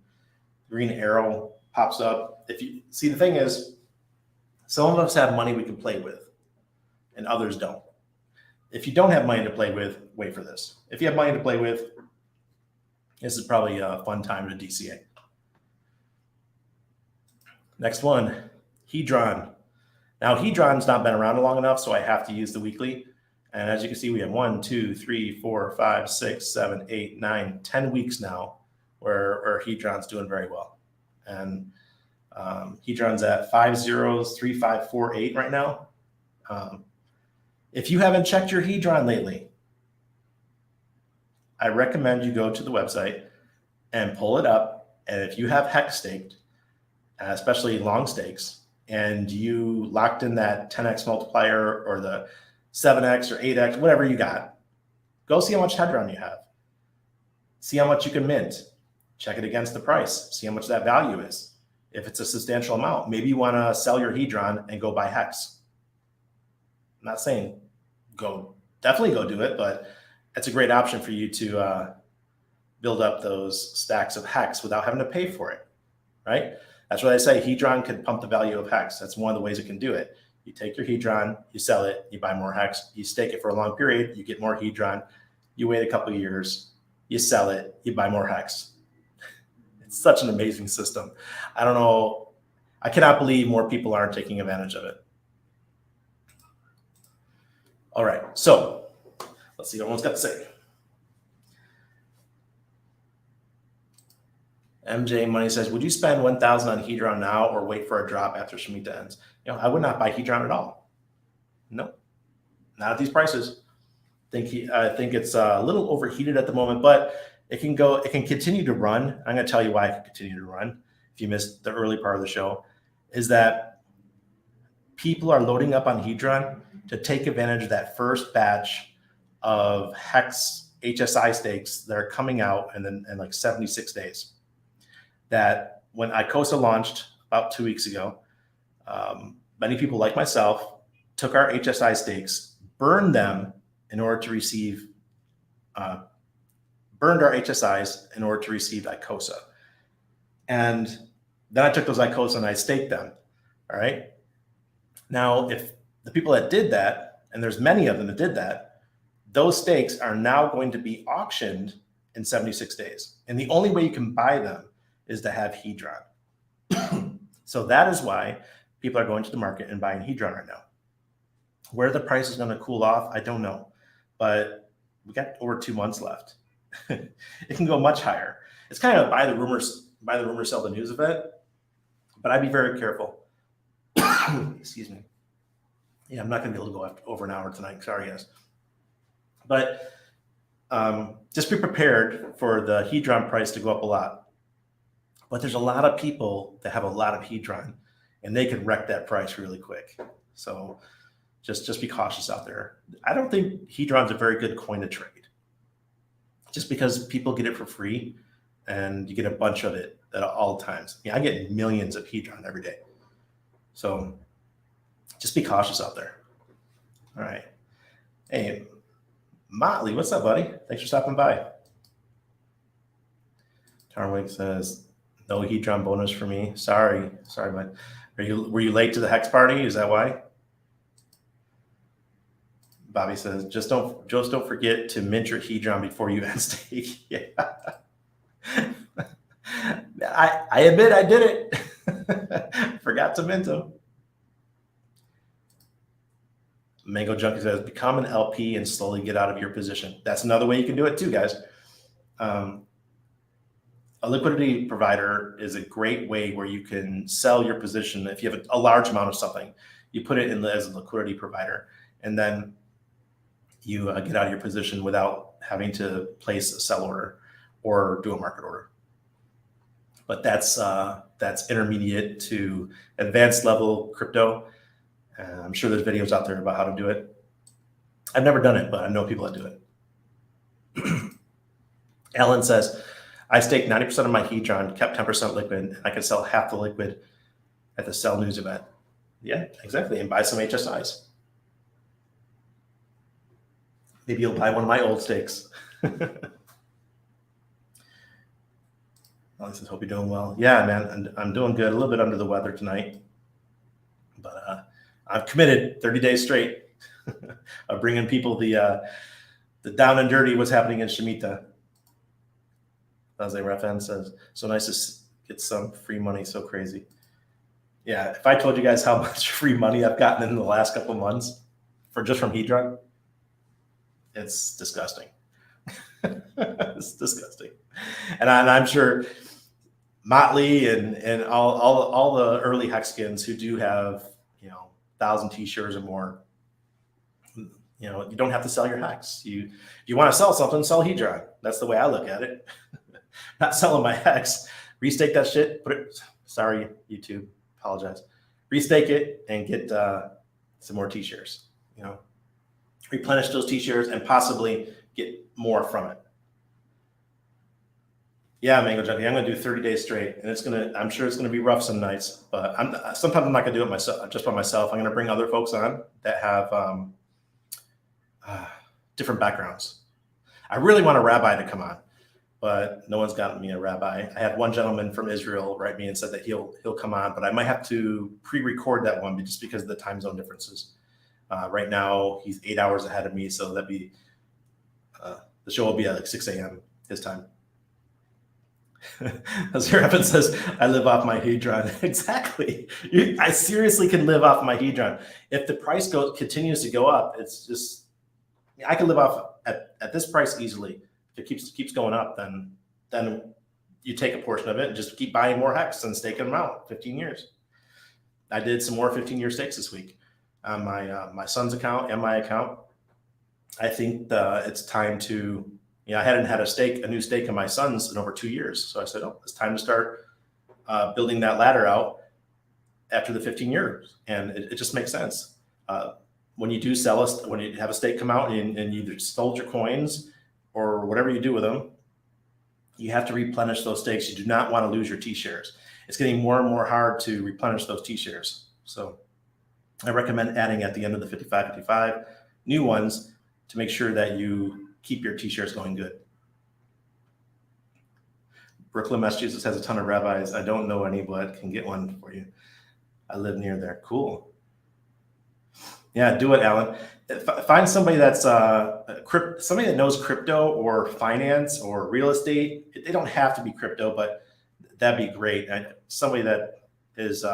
arrow pops up. If you see, the thing is, some of us have money we can play with and others don't. If you don't have money to play with, wait for this. If you have money to play with, this is probably a fun time to DCA. Next one, Hedron. Now, Hedron's not been around long enough, so I have to use the weekly. And as you can see, we have 1, 2, 3, 4, 5, 6, 7, 8, 9, 10 weeks now where Hedron's doing very well. And Hedron's at 503548 right now. If you haven't checked your Hedron lately, I recommend you go to the website and pull it up And if you have hex staked, especially long stakes, and you locked in that 10x multiplier or the 7x or 8x, whatever you got, go see how much hedron you have. See how much you can mint. Check it against the price. See how much that value is. If it's a substantial amount, maybe you want to sell your hedron and go buy hex. I'm not saying definitely go do it, but it's a great option for you to build up those stacks of hex without having to pay for it, right? That's what I say. Hedron could pump the value of hex. That's one of the ways it can do it. You take your hedron, you sell it, you buy more hex, you stake it for a long period, you get more hedron, you wait a couple of years, you sell it, you buy more hex. It's such an amazing system. I don't know. I cannot believe more people aren't taking advantage of it. All right. So let's see what everyone's got to say. MJ Money says, would you spend 1,000 on hedron now or wait for a drop after shemitah ends? I would not buy hedron at all. No, not at these prices. I think it's a little overheated at the moment, but it can continue to run. I'm going to tell you why it can continue to run. If you missed the early part of the show, is that people are loading up on hedron to take advantage of that first batch of hex HSI stakes that are coming out in like 76 days. That when ICOSA launched about 2 weeks ago, many people like myself took our HSI stakes, burned them in order to receive, burned our HSIs in order to receive ICOSA. And then I took those ICOSA and I staked them, all right? Now, if the people that did that, and there's many of them that did that, those stakes are now going to be auctioned in 76 days. And the only way you can buy them is to have hedron. So that is why people are going to the market and buying hedron right now. Where the price is going to cool off, I don't know, but we got over 2 months left. It can go much higher. It's kind of buy the rumors, sell the news event, but I'd be very careful. Excuse me. Yeah, I'm not going to be able to go over an hour tonight. Sorry, guys. But just be prepared for the hedron price to go up a lot. But there's a lot of people that have a lot of hedron, and they can wreck that price really quick. So just be cautious out there. I don't think hedron's a very good coin to trade, just because people get it for free, and you get a bunch of it at all times. I get millions of hedron every day. So just be cautious out there. All right. Hey, Motley, what's up, buddy? Thanks for stopping by. Tarwig says, no hedron bonus for me. Sorry, bud. Were you late to the hex party? Is that why? Bobby says, just don't forget to mint your hedron before you end stake. Yeah. I admit I did it. Forgot to mint them. Mango Junkie says, become an LP and slowly get out of your position. That's another way you can do it too, guys. A liquidity provider is a great way where you can sell your position. If you have a large amount of something, you put it in as a liquidity provider, and then you get out of your position without having to place a sell order or do a market order. But that's intermediate to advanced level crypto. I'm sure there's videos out there about how to do it. I've never done it, but I know people that do it. Alan says, I staked 90% of my hedron, kept 10% liquid, and I can sell half the liquid at the sell news event. Yeah, exactly. And buy some HSIs. Maybe you'll buy one of my old stakes. Alex says, hope you're doing well. Yeah, man, I'm doing good. A little bit under the weather tonight. But I've committed 30 days straight of bringing people the down and dirty what's happening in Shmita. As a RFN says, so nice to get some free money, so crazy. Yeah, if I told you guys how much free money I've gotten in the last couple of months just from hedron, it's disgusting. It's disgusting. And I'm sure Motley and all the early hexkins who do have 1,000 t-shirts or more, you don't have to sell your hex. If you want to sell something, sell hedron. That's the way I look at it. Not selling my hex, Restake that shit. Put it. Sorry, YouTube. Apologize. Restake it and get some more T-shares. Replenish those T-shares and possibly get more from it. Yeah, Mango Junkie, I'm gonna do 30 days straight, and I'm sure it's gonna be rough some nights, but sometimes I'm not gonna do it myself, just by myself. I'm gonna bring other folks on that have different backgrounds. I really want a rabbi to come on, but no one's gotten me a rabbi. I had one gentleman from Israel write me and said that he'll come on, but I might have to pre-record that one just because of the time zone differences. Right now, he's 8 hours ahead of me, so that'd be the show will be at like 6 a.m. his time. As Rabbi says, I live off my Hedron. Exactly. I seriously can live off my Hedron. If the price continues to go up, it's just, I can live off at this price easily. If it keeps going up, then you take a portion of it and just keep buying more hex and staking them out 15 years. I did some more 15-year stakes this week on my son's account and my account. I think it's time to, I hadn't had a new stake on my son's in over 2 years. So I said, it's time to start building that ladder out after the 15 years. And it just makes sense. When you do when you have a stake come out and you either sold your coins or whatever you do with them, you have to replenish those stakes. You do not want to lose your T-shares. It's getting more and more hard to replenish those T-shares. So I recommend adding at the end of the 55 new ones to make sure that you keep your T-shares going good. Brooklyn, Massachusetts has a ton of rabbis. I don't know any, but can get one for you. I live near there. Cool. Yeah, do it, Alan. Find somebody that's somebody that knows crypto or finance or real estate. They don't have to be crypto, but that'd be great. Somebody that is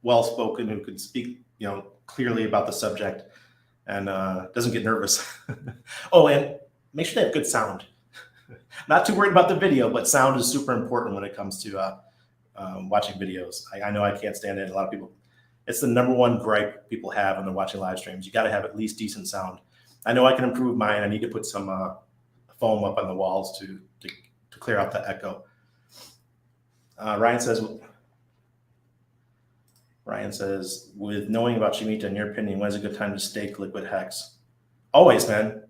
well-spoken, who can speak, clearly about the subject and doesn't get nervous. Oh, and make sure they have good sound. Not too worried about the video, but sound is super important when it comes to watching videos. I know I can't stand it. A lot of people, it's the number one gripe people have when they're watching live streams. You got to have at least decent sound. I know I can improve mine. I need to put some foam up on the walls to clear out the echo. Ryan says, with knowing about shemitah, in your opinion, when is a good time to stake liquid hex? Always, man.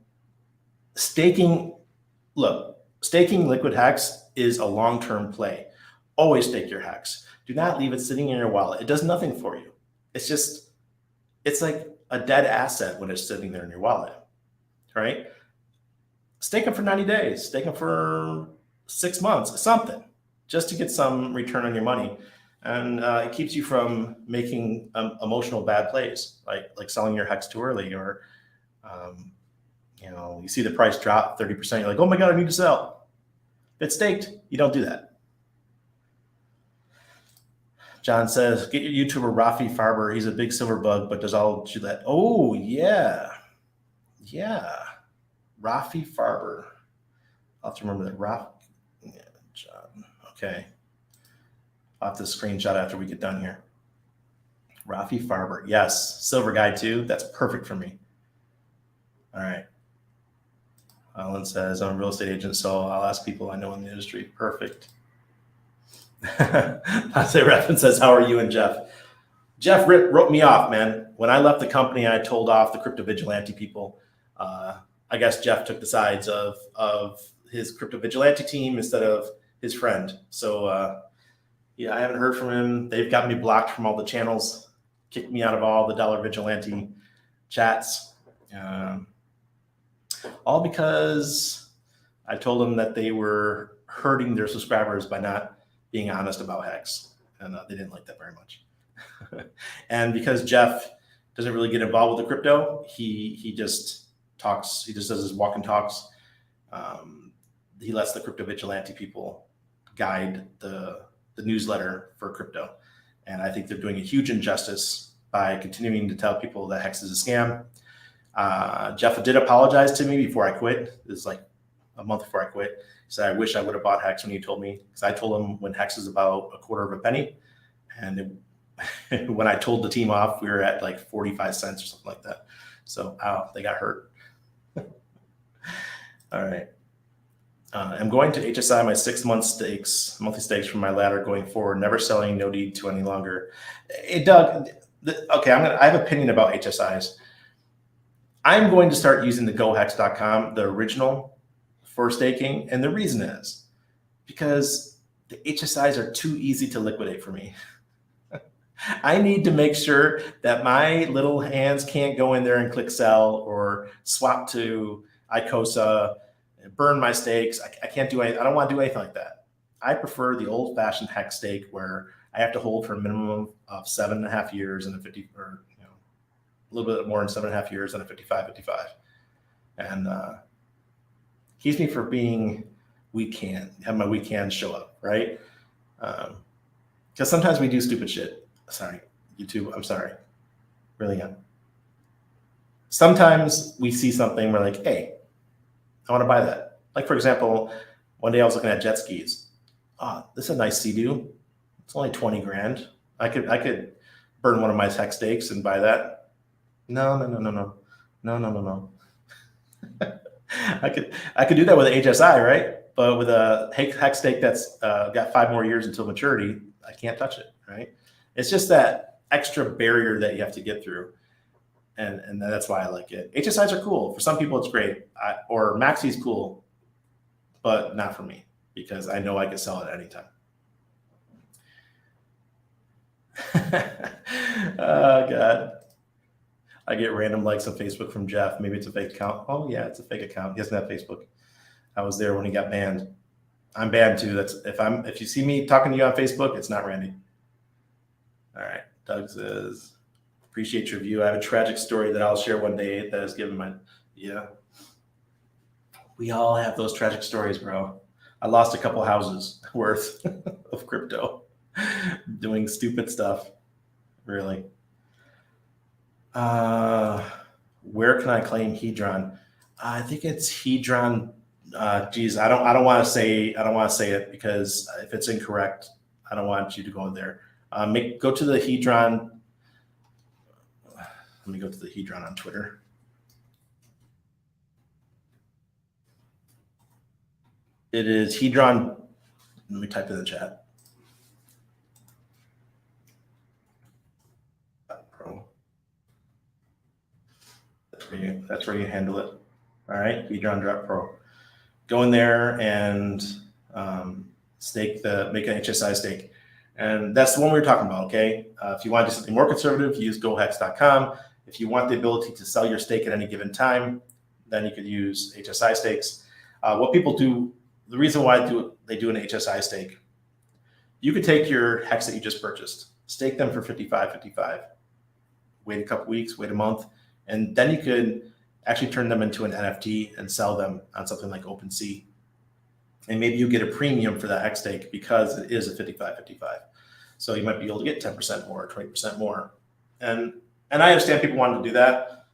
Staking liquid hex is a long-term play. Always stake your hex. Do not leave it sitting in your wallet. It does nothing for you. It's like a dead asset when it's sitting there in your wallet, right? Stake them for 90 days. Stake them for 6 months, something, just to get some return on your money. And it keeps you from making emotional bad plays, like selling your hex too early, or you see the price drop 30%. You're like, oh my God, I need to sell. If it's staked, you don't do that. John says, get your YouTuber Rafi Farber. He's a big silver bug, but does all Gillette. Oh yeah, Rafi Farber. I'll have to remember that. Yeah, John. Okay. I'll have to screenshot after we get done here. Rafi Farber. Yes. Silver guy too. That's perfect for me. All right. Alan says, I'm a real estate agent, so I'll ask people I know in the industry. Perfect. Pase Reference says, how are you and Jeff? Jeff wrote me off, man. When I left the company, I told off the crypto vigilante people. I guess Jeff took the sides of his crypto vigilante team instead of his friend. So, yeah, I haven't heard from him. They've got me blocked from all the channels, kicked me out of all the Dollar Vigilante chats, all because I told them that they were hurting their subscribers by not being honest about hex, and they didn't like that very much. And because Jeff doesn't really get involved with the crypto, he just talks. He just does his walk and talks. He lets the crypto vigilante people guide the newsletter for crypto. And I think they're doing a huge injustice by continuing to tell people that hex is a scam. Jeff did apologize to me before I quit. It was like a month before I quit. He said, I wish I would have bought hex when you told me, because I told him when hex is about a quarter of a penny. And when I told the team off, we were at like 45 cents or something like that. So they got hurt. All right. I'm going to HSI my 6 month stakes, monthly stakes from my ladder going forward, never selling, no need to any longer. Hey, Doug, okay, I have an opinion about HSIs. I'm going to start using the gohex.com, the original, for staking. And the reason is because the HSIs are too easy to liquidate for me. I need to make sure that my little hands can't go in there and click sell or swap to ICOSA, burn my stakes. I can't do anything. I don't want to do anything like that. I prefer the old fashioned hex stake where I have to hold for a minimum of 7.5 years and a 50, or a little bit more than 7.5 years and a 55. And keeps me from being have my weekend show up, right? Because sometimes we do stupid shit. Sorry, YouTube, I'm sorry. Really am. Sometimes we see something, we're like, hey, I want to buy that. Like, for example, one day I was looking at jet skis. Oh, this is a nice Sea-Doo. It's only 20 grand. I could burn one of my hex stakes and buy that. No. I could do that with an HSI, right? But with a hex stake that's got 5 more years until maturity, I can't touch it, right? It's just that extra barrier that you have to get through. And that's why I like it. HSIs are cool. For some people, it's great. Or Maxi's cool, but not for me because I know I can sell it at any time. Oh, God. I get random likes on Facebook from Jeff. Maybe it's a fake account. Oh, yeah, it's a fake account. He doesn't have Facebook. I was there when he got banned. I'm banned too. That's if you see me talking to you on Facebook, it's not Randy. All right. Doug says, appreciate your view. I have a tragic story that I'll share one day that has given my, yeah. We all have those tragic stories, bro. I lost a couple houses worth of crypto doing stupid stuff. Really. Where can I claim Hedron? I think it's Hedron. Geez, I don't want to say it because if it's incorrect, I don't want you to go there. Go to the Hedron. Let me go to the Hedron on Twitter. It is Hedron. Let me type it in the chat. Pro. That's where you handle it. All right, Hedron.pro. Go in there and make an HSI stake. And that's the one we were talking about, okay? If you want to do something more conservative, use gohex.com. If you want the ability to sell your stake at any given time, then you could use HSI stakes. What people do, the reason why they do an HSI stake, you could take your hex that you just purchased, stake them for 55, wait a couple weeks, wait a month, and then you could actually turn them into an NFT and sell them on something like OpenSea. And maybe you get a premium for that hex stake because it is a 55. So you might be able to get 10% more, 20% more. And I understand people want to do that.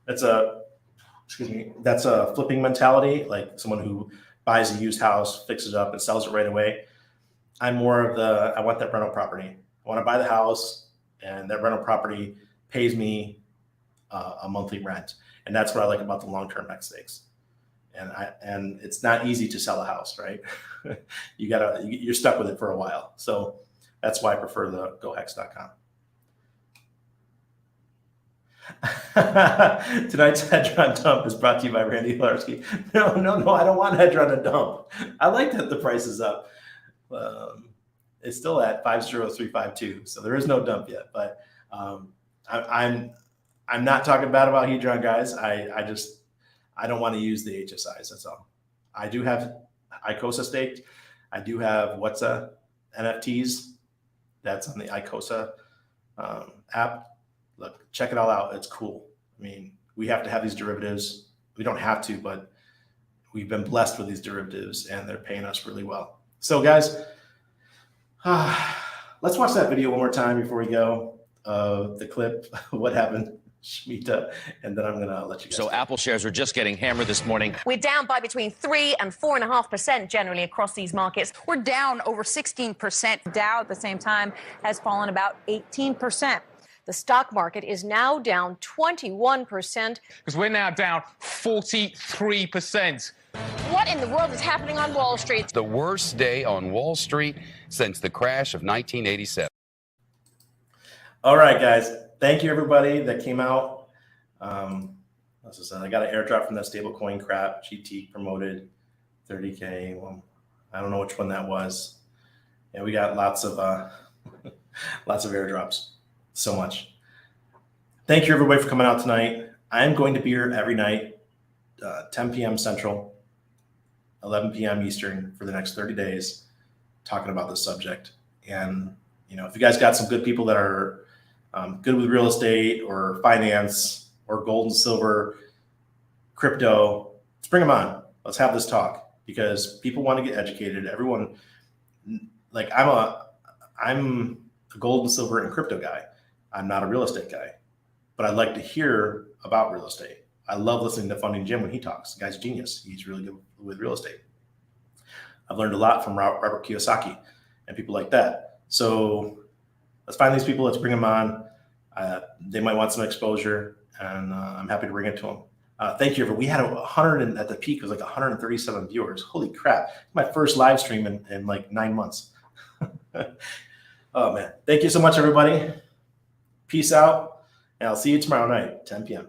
That's a flipping mentality, like someone who buys a used house, fixes it up, and sells it right away. I'm more of I want that rental property. I want to buy the house, and that rental property pays me a monthly rent. And that's what I like about the long-term hex stakes. And it's not easy to sell a house, right? You're stuck with it for a while. So that's why I prefer the gohex.com. Tonight's Hedron dump is brought to you by Randy Hilarski. No, I don't want Hedron to dump. I like that the price is up. It's still at 50352, so there is no dump yet. But I'm not talking bad about Hedron, guys. I don't want to use the HSIs. That's all. I do have ICOSA staked. I do have WhatsApp NFTs. That's on the ICOSA app. Look, check it all out. It's cool. I mean, we have to have these derivatives. We don't have to, but we've been blessed with these derivatives, and they're paying us really well. So, guys, let's watch that video one more time before we go. The clip, what happened, Shmita, and then I'm going to let you guys So Apple shares are just getting hammered this morning. We're down by between 3 and 4.5% generally across these markets. We're down over 16%. Dow at the same time has fallen about 18%. The stock market is now down 21%. Because we're now down 43%. What in the world is happening on Wall Street? The worst day on Wall Street since the crash of 1987. All right, guys. Thank you, everybody that came out. As I said, I got an airdrop from that stablecoin crap. GT promoted 30K. Well, I don't know which one that was. Yeah, we got lots of airdrops. So much. Thank you, everybody, for coming out tonight. I'm going to be here every night, 10 p.m. Central, 11 p.m. Eastern for the next 30 days, talking about this subject. And, you know, if you guys got some good people that are good with real estate or finance or gold and silver, crypto, let's bring them on. Let's have this talk because people want to get educated. Everyone, like I'm a gold and silver and crypto guy. I'm not a real estate guy, but I'd like to hear about real estate. I love listening to Funding Jim when he talks. The guy's a genius. He's really good with real estate. I've learned a lot from Robert Kiyosaki and people like that. So let's find these people. Let's bring them on. They might want some exposure, and I'm happy to bring it to them. Thank you, everyone. We had 100, and at the peak, it was like 137 viewers. Holy crap. My first live stream in like 9 months. Oh, man. Thank you so much, everybody. Peace out, and I'll see you tomorrow night, 10 p.m.